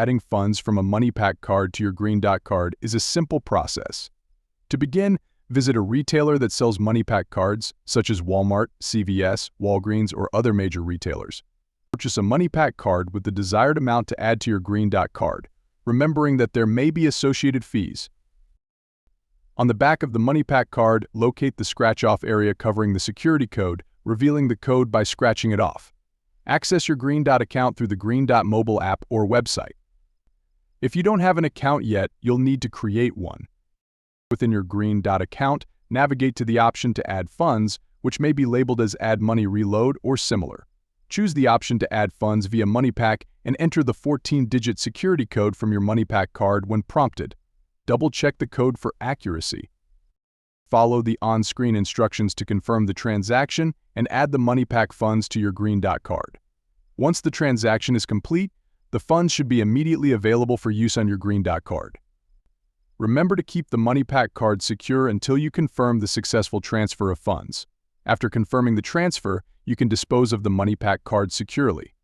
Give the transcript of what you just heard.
Adding funds from a Moneypak card to your Greendot card is a simple process. To begin, visit a retailer that sells Moneypak cards, such as Walmart, CVS, Walgreens, or other major retailers. Purchase a Moneypak card with the desired amount to add to your Greendot card, remembering that there may be associated fees. On the back of the Moneypak card, locate the scratch-off area covering the security code, revealing the code by scratching it off. Access your Greendot account through the Greendot mobile app or website. If you don't have an account yet, you'll need to create one. Within your Greendot account, navigate to the option to add funds, which may be labeled as Add Money Reload or similar. Choose the option to add funds via Moneypak and enter the 14-digit security code from your Moneypak card when prompted. Double-check the code for accuracy. Follow the on-screen instructions to confirm the transaction and add the Moneypak funds to your Greendot card. Once the transaction is complete, the funds should be immediately available for use on your Greendot card. Remember to keep the Moneypak card secure until you confirm the successful transfer of funds. After confirming the transfer, you can dispose of the Moneypak card securely.